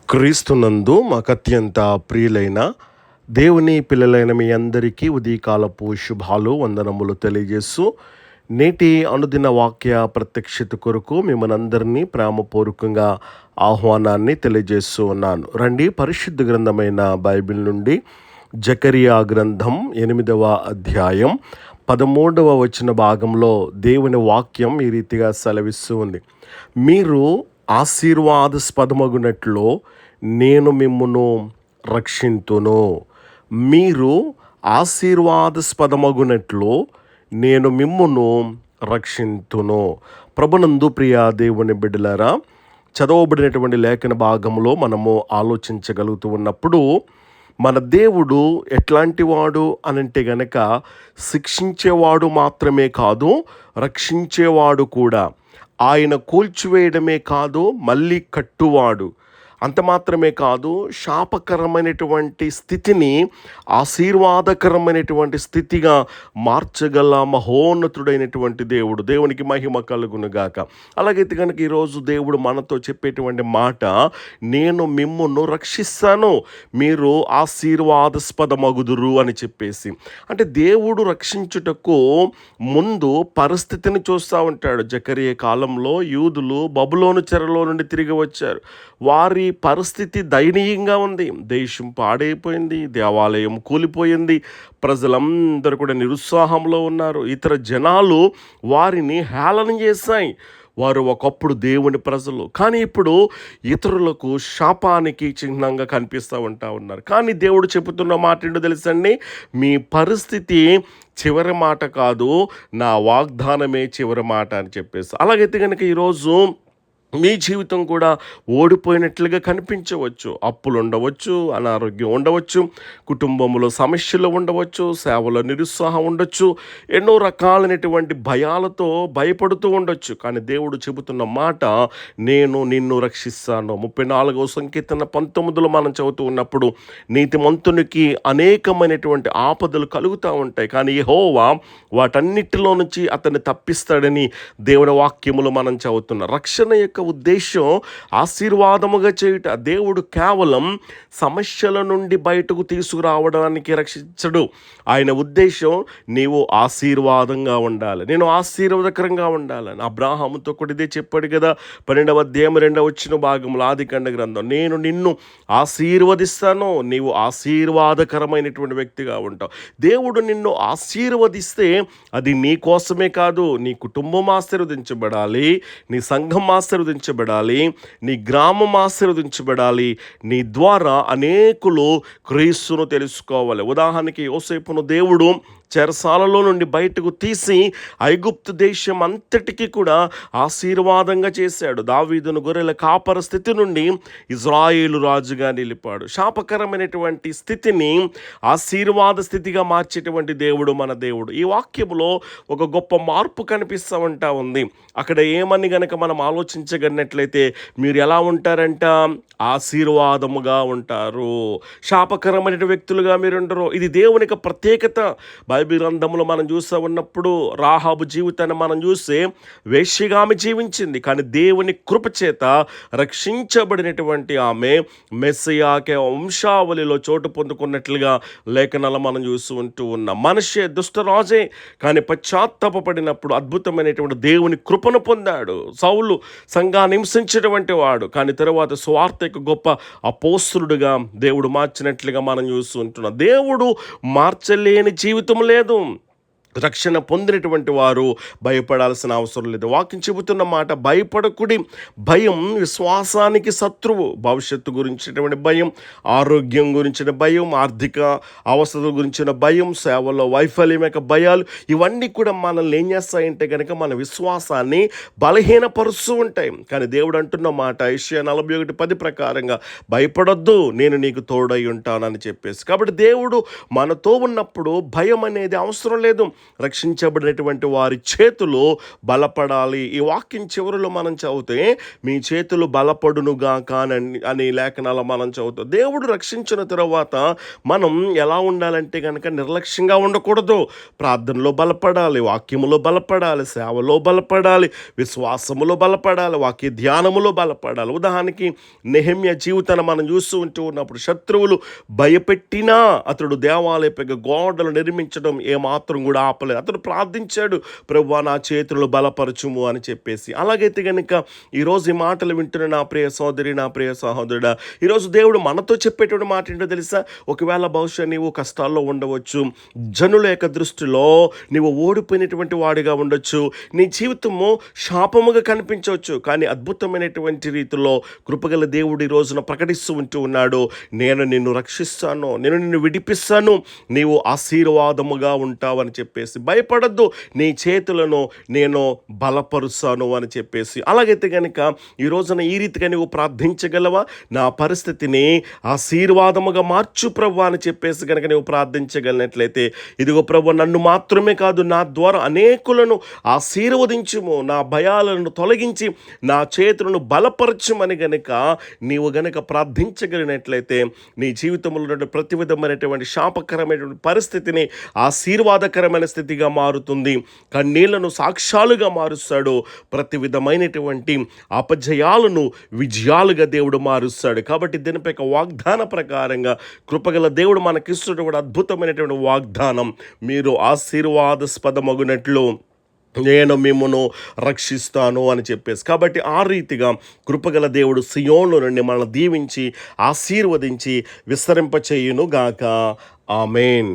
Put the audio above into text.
క్రీస్తునందు మాకు అత్యంత ప్రియులైన దేవుని పిల్లలైన మీ అందరికీ ఉదయకాలపు శుభాలు వందనములు తెలియజేస్తూ నేటి అనుదిన వాక్య ప్రత్యక్షత కొరకు మిమ్మల్ని అందరినీ ప్రేమపూర్వకంగా ఆహ్వానాన్ని తెలియజేస్తూ ఉన్నాను. రండి, పరిశుద్ధ గ్రంథమైన బైబిల్ నుండి జకరియా గ్రంథం 8వ అధ్యాయం 13వ వచన భాగంలో దేవుని వాక్యం ఈ రీతిగా సెలవిస్తూ ఉంది. మీరు ఆశీర్వాదస్పదమగునట్లు నేను మిమ్మును రక్షింతును. మీరు ఆశీర్వాదస్పదమగునట్లు నేను మిమ్మును రక్షింతును. ప్రభునందు ప్రియ దేవుని బిడ్డలారా, చదవబడినటువంటి లేఖన భాగంలో మనము ఆలోచించగలుగుతూ ఉన్నప్పుడు మన దేవుడు ఎట్లాంటి వాడు అనంటే గనక శిక్షించేవాడు మాత్రమే కాదు, రక్షించేవాడు కూడా. ఆయన కూల్చివేయడమే కాదు, మళ్ళీ కట్టువాడు. అంత మాత్రమే కాదు, శాపకరమైనటువంటి స్థితిని ఆశీర్వాదకరమైనటువంటి స్థితిగా మార్చగల మహోన్నతుడైనటువంటి దేవుడు. దేవునికి మహిమ కలుగునుగాక. అలాగైతే కనుక ఈరోజు దేవుడు మనతో చెప్పేటువంటి మాట, నేను మిమ్మును రక్షిస్తాను, మీరు ఆశీర్వాదాస్పదమగుదురు అని చెప్పేసి. అంటే దేవుడు రక్షించుటకు ముందు పరిస్థితిని చూస్తూ ఉంటాడు. జకరియా కాలంలో యూదులు బబులోను చెరలో నుండి తిరిగి వచ్చారు. వారి పరిస్థితి దయనీయంగా ఉంది. దేశం పాడైపోయింది, దేవాలయం కూలిపోయింది, ప్రజలందరూ కూడా నిరుత్సాహంలో ఉన్నారు. ఇతర జనాలు వారిని హేళన చేశాయి. వారు ఒకప్పుడు దేవుని ప్రజలు, కానీ ఇప్పుడు ఇతరులకు శాపానికి చిహ్నంగా కనిపిస్తూ ఉన్నారు. కానీ దేవుడు చెబుతున్న మాట ఏంటో తెలుసండి, మీ పరిస్థితి చివరి మాట కాదు, నా వాగ్దానమే చివరి మాట అని చెప్పేసి. అలాగైతే కనుక ఈరోజు మీ జీవితం కూడా ఓడిపోయినట్లుగా కనిపించవచ్చు. అప్పులు ఉండవచ్చు, అనారోగ్యం ఉండవచ్చు, కుటుంబంలో సమస్యలు ఉండవచ్చు, సేవలో నిరుత్సాహం ఉండొచ్చు, ఎన్నో రకాలైనటువంటి భయాలతో భయపడుతూ ఉండొచ్చు. కానీ దేవుడు చెబుతున్న మాట, నేను నిన్ను రక్షిస్తాను. 34వ సంకీర్తన 19లో మనం చదువుతూ ఉన్నప్పుడు, నీతిమంతునికి అనేకమైనటువంటి ఆపదలు కలుగుతూ ఉంటాయి, కానీ యెహోవా వాటన్నిటిలో నుంచి అతన్ని తప్పిస్తాడని దేవుని వాక్యములు మనం చదువుతున్నాం. రక్షణ యొక్క ఉద్దేశం ఆశీర్వాదముగా చేయుట. దేవుడు కేవలం సమస్యల నుండి బయటకు తీసుకురావడానికి రక్షించడు. ఆయన ఉద్దేశం నీవు ఆశీర్వాదంగా ఉండాలి, నేను ఆశీర్వాదకరంగా ఉండాలని. అబ్రాహాముతో కూడా ఇదే చెప్పాడు కదా, 12వ అధ్యాయం 2వ వచన భాగంలో ఆదికాండ గ్రంథం, నేను నిన్ను ఆశీర్వదిస్తాను, నీవు ఆశీర్వాదకరమైనటువంటి వ్యక్తిగా ఉంటావు. దేవుడు నిన్ను ఆశీర్వదిస్తే అది నీ కోసమే కాదు, నీ కుటుంబం ఆశీర్వదించబడాలి, నీ సంఘం ఆశీర్వదించబడాలి, నీ గ్రామం ఆశీర్వదించబడాలి, నీ ద్వారా అనేకులు క్రీస్తును తెలుసుకోవాలి. ఉదాహరణకి యోసేపును దేవుడు చెరసాలలో నుండి బయటకు తీసి ఐగుప్తు దేశం అంతటికీ కూడా ఆశీర్వాదంగా చేశాడు. దావీదును గొర్రెల కాపర స్థితి నుండి ఇజ్రాయేలు రాజుగా నిలిపాడు. శాపకరమైనటువంటి స్థితిని ఆశీర్వాద స్థితిగా మార్చేటువంటి దేవుడు మన దేవుడు. ఈ వాక్యంలో ఒక గొప్ప మార్పు కనిపిస్తూ ఉంది. అక్కడ ఏమని గనక మనం ఆలోచించగలిగినట్లయితే, మీరు ఎలా ఉంటారంట, ఆశీర్వాదముగా ఉంటారు, శాపకరమైన వ్యక్తులుగా మీరు ఉండరు. ఇది దేవునికి ప్రత్యేకత. బైబిల్ గ్రంథంలో మనం చూస్తూ ఉన్నప్పుడు రాహాబు జీవితాన్ని మనం చూస్తే వేశ్యగా ఆమె జీవించింది, కానీ దేవుని కృప చేత రక్షించబడినటువంటి ఆమె మెస్సియాకే వంశావళిలో చోటు పొందుకున్నట్లుగా లేఖనాలు మనం చూస్తూ ఉన్నాం. మనిషి దుష్టరాజే, కానీ పశ్చాత్తాపడినప్పుడు అద్భుతమైనటువంటి దేవుని కృపను పొందాడు. సౌలు సంఘాన్ని హింసించినటువంటి వాడు, కానీ తరువాత సువార్తకు గొప్ప అపోస్తలుడుగా దేవుడు మార్చినట్లుగా మనం చూస్తుంటున్నాం. దేవుడు మార్చలేని జీవితం లేదు. రక్షణ పొందినటువంటి వారు భయపడాల్సిన అవసరం లేదు. వాక్యం చెబుతున్న మాట, భయపడకుడి, భయం విశ్వాసానికి శత్రువు. భవిష్యత్తు గురించినటువంటి భయం, ఆరోగ్యం గురించిన భయం, ఆర్థిక అవసరాల గురించిన భయం, సేవలో వైఫల్యం యొక్క భయాలు, ఇవన్నీ కూడా మనల్ని ఏం చేస్తాయంటే కనుక మన విశ్వాసాన్ని బలహీనపరుస్తూ ఉంటాయి. కానీ దేవుడు అంటున్న మాట యెషయా 41:10 ప్రకారంగా, భయపడొద్దు, నేను నీకు తోడై ఉంటానని చెప్పేసి. కాబట్టి దేవుడు మనతో ఉన్నప్పుడు భయం అనేది అవసరం లేదు. రక్షించబడినటువంటి వారి చేతులు బలపడాలి. ఈ వాక్యం చివరిలో మనం చదివితే మీ చేతులు బలపడునుగాక అని లేఖనాలు మనం చదువుతాం. దేవుడు రక్షించిన తర్వాత మనం ఎలా ఉండాలంటే కనుక నిర్లక్ష్యంగా ఉండకూడదు. ప్రార్థనలో బలపడాలి, వాక్యములో బలపడాలి, సేవలో బలపడాలి, విశ్వాసములో బలపడాలి, వాక్య ధ్యానములో బలపడాలి. ఉదాహరణకి నెహెమ్యా జీవితాన్ని మనం చూస్తూ ఉన్నప్పుడు శత్రువులు భయపెట్టినా అతడు దేవాలయపు గోడలు నిర్మించడం ఏమాత్రం కూడా ఆపలేదు. అతడు ప్రార్థించాడు, ప్రభువా నా చేతులను బలపరచుము అని చెప్పేసి. అలాగైతే కనుక ఈరోజు ఈ మాటలు వింటున్న నా ప్రియ సోదరి, నా ప్రియ సహోదరుడా, ఈరోజు దేవుడు మనతో చెప్పేటువంటి మాట ఏంటో తెలుసా? ఒకవేళ బహుశా నీవు కష్టాల్లో ఉండవచ్చు, జనుల యొక్క దృష్టిలో నీవు ఓడిపోయినటువంటి వాడిగా ఉండొచ్చు, నీ జీవితము శాపముగా కనిపించవచ్చు. కానీ అద్భుతమైనటువంటి రీతిలో కృపగల దేవుడు ఈ రోజున ప్రకటిస్తూ ఉంటూ ఉన్నాడు, నేను నిన్ను రక్షిస్తాను, నేను నిన్ను విడిపిస్తాను, నీవు ఆశీర్వాదముగా ఉంటావని చెప్పేసి. భయపడద్దు, నీ చేతులను నేను బలపరుస్తాను అని చెప్పేసి. అలాగైతే కనుక ఈ రోజున ఈ రీతిగా నీవు ప్రార్థించగలవా? నా పరిస్థితిని ఆశీర్వాదముగా మార్చు ప్రభు అని చెప్పేసి కనుక నీవు ప్రార్థించగలిగినట్లయితే, ఇదిగో ప్రభు నన్ను మాత్రమే కాదు నా ద్వారా అనేకులను ఆశీర్వదించుము, నా భయాలను తొలగించి నా చేతులను బలపరచుమని గనుక నీవు గనుక ప్రార్థించగలిగినట్లయితే నీ జీవితంలో ప్రతి విధమైనటువంటి శాపకరమైనటువంటి పరిస్థితిని ఆశీర్వాదకరమైన స్థితిగా మారుతుంది. కన్నీళ్లను సాక్ష్యాలుగా మారుస్తాడు. ప్రతి విధమైనటువంటి అపజయాలను విజయాలుగా దేవుడు మారుస్తాడు. కాబట్టి దీనిపై వాగ్దాన ప్రకారంగా కృపగల దేవుడు మనకిస్తున్నటువంటి అద్భుతమైనటువంటి వాగ్దానం, మీరు ఆశీర్వాదాస్పదమగునట్లు నేను మిమ్మును రక్షిస్తాను అని చెప్పేసి. కాబట్టి ఆ రీతిగా కృపగల దేవుడు సియోను నుండి మనల్ని దీవించి ఆశీర్వదించి విస్తరింపచేయును గాక. ఆమేన్.